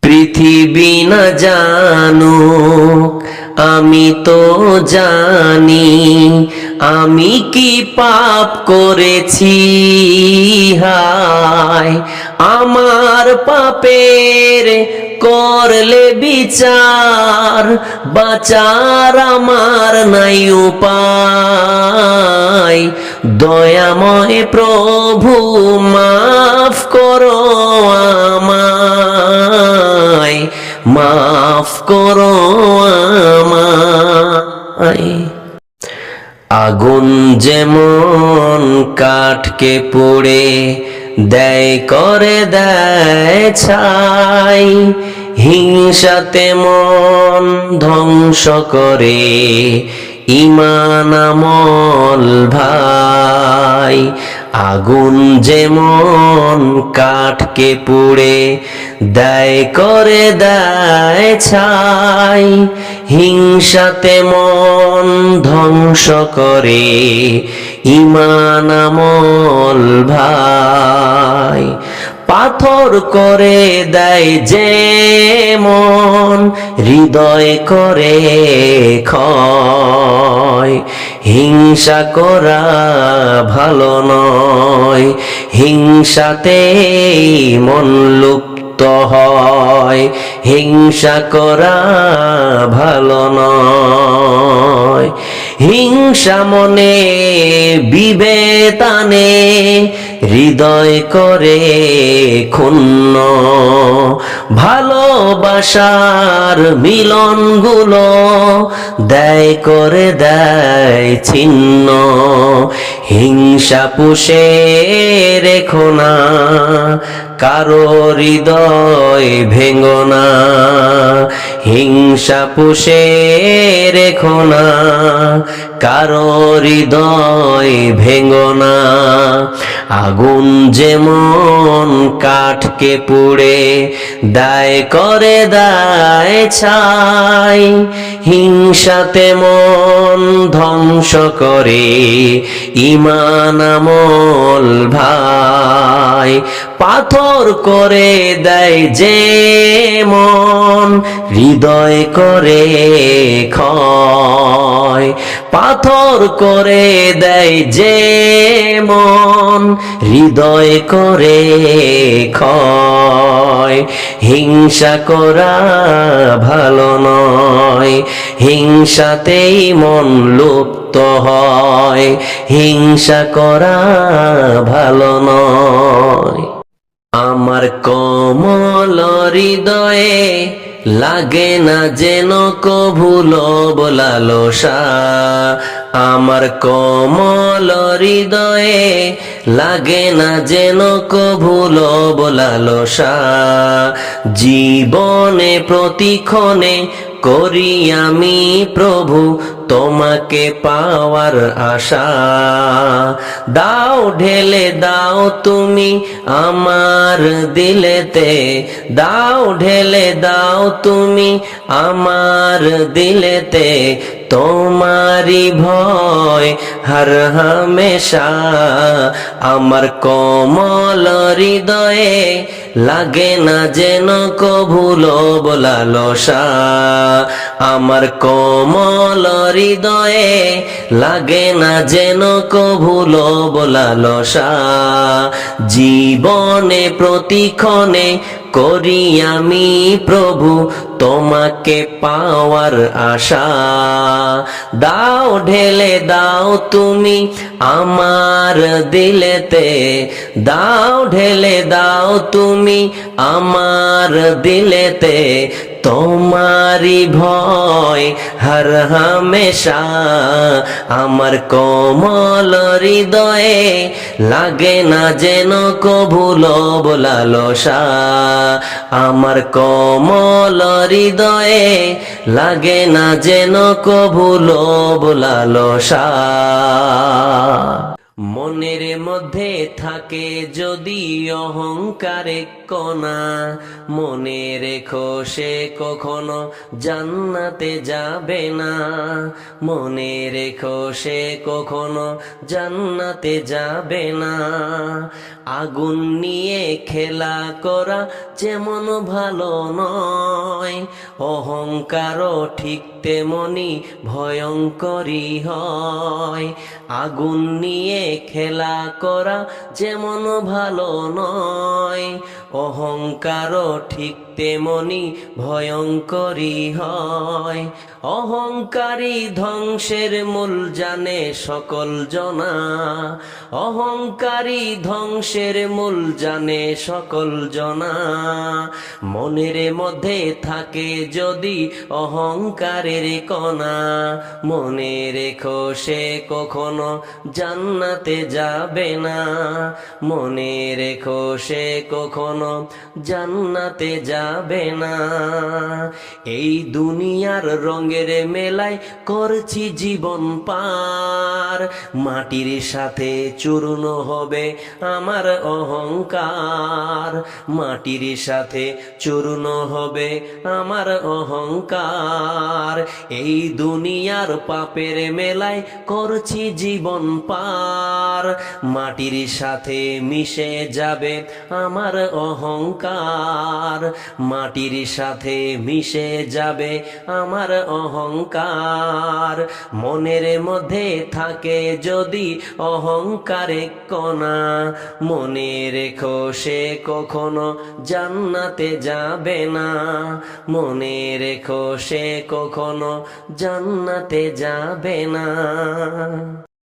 পৃথিবী না জানুক আমি তো জানি আমি কি পাপ করেছি। হায় আমার পাপের করলে বিচার, বাঁচার আমার নাই উপায়। দয়াময় প্রভু মাফ করো আমায়, মাফ করো আমায়। আগুন যেমন কাঠকে পুড়ে দেয় করে দেয় ছাই, হিংসাতে মন ধ্বংস করে ঈমান আমল ভাই। আগুন যেমন কাঠকে পুড়ে দেয় করে দেয় ছাই, হিংসাতে মন ধ্বংস করে ঈমান আমল ভাই। পাথর করে দেয় যেমন হৃদয় করে ক্ষয়। হিংসা করা ভালো নয়, হিংসাতেই মন লুপ্ত হয়। হিংসা করা ভালো নয়। হিংসা মনে বিভেদ আনে, হৃদয় করে ক্ষুণ্ণ। ভালোবাসার মিলনগুলো দেয় করে দেয় ছিন্ন। হিংসা পুষে রেখো না, কারো হৃদয় ভেঙো না। হিংসা পুষে রেখো না, কারো হৃদয় ভেঙো না। আগুন যেমন কাঠকে পুড়ে দায় করে দায় ছাই, হিংসাতে মন ধ্বংস করে ঈমান আমল ভাই। পাথর করে দেয় যেমন হৃদয় করে ক্ষয়। পাথর করে দেয় যেমন হৃদয় করে ক্ষয়। হিংসা করা ভালো নয়, হিংসাতেই মন লুপ্ত হয়। হিংসা করা ভালো নয়। আমার কোমল হৃদয়ে লাগে না যেন কভু লোভ লালসা। আমার কোমল হৃদয়ে লাগে না যেন কভু লোভ লালসা। জীবনে প্রতিক্ষণে করি আমি প্রভু তোমাকে পাওয়ার আশা। দাও ঢেলে দাও তুমি আমার দিলেতে, দাও ঢেলে দাও তুমি আমার দিলেতে। তোমারি ভয় হর হামেশা। আমার কোমল হৃদয়ে লাগে না যেন কভু লোভ লালসা। আমার কোমল হৃদয়ে লাগে না যেন কভু লোভ লালসা। জীবনে প্রতিক্ষণে করি আমি প্রভু তোমাকে পাওয়ার আশা। দাও ঢেলে দাও তুমি আমার দিলেতে, দাও ঢেলে দাও তুমি আমার দিলেতে। তোমারি ভয় হর হামেশা। আমার কোমল হৃদয়ে লাগে না যেন কভু লোভ লালসা। আমার কোমল হৃদয়ে লাগে না যেন কভু লোভ লালসা। মনের মধ্যে থাকে যদি অহংকারে কণা, মনে রেখো সে কখনো জান্নাতে যাবে না। মনে রেখো সে কখনো জান্নাতে যাবে না। আগুন নিয়ে খেলা করা যেমন ভালো নয়, অহংকারও ঠিক তেমনি ভয়ঙ্করী হয়। আগুন নিয়ে খেলা করা যেমন ভালো নয়, অহংকারও ঠিক তেমনি ভয়ঙ্করী হয়। অহংকারী ধ্বংসের মূল জানে সকল জনা, অহংকারী ধ্বংসের মূল জানে সকল জনা। মনের মধ্যে থাকে যদি অহংকারের কণা, মনে রেখো সে কখনো জান্নাতে যাবে না। মনে রেখো সে কখনো জান্নাতে যাবে না। এই দুনিয়ার রঙের মেলায় করছি জীবন পার, মাটির সাথে চূর্ণ হবে আমার অহংকার। মাটির সাথে চূর্ণ হবে আমার অহংকার। এই দুনিয়ার পাপের মেলায় করছি জীবন পার, মাটির সাথে মিশে যাবে আমার অহংকার। মাটির সাথে মিশে যাবে আমার অহংকার। মনের মধ্যে থাকে যদি অহংকারে কণা, মনে রেখো সে কখনো জান্নাতে যাবে না। মনে রেখো সে কখনো জান্নাতে যাবে না।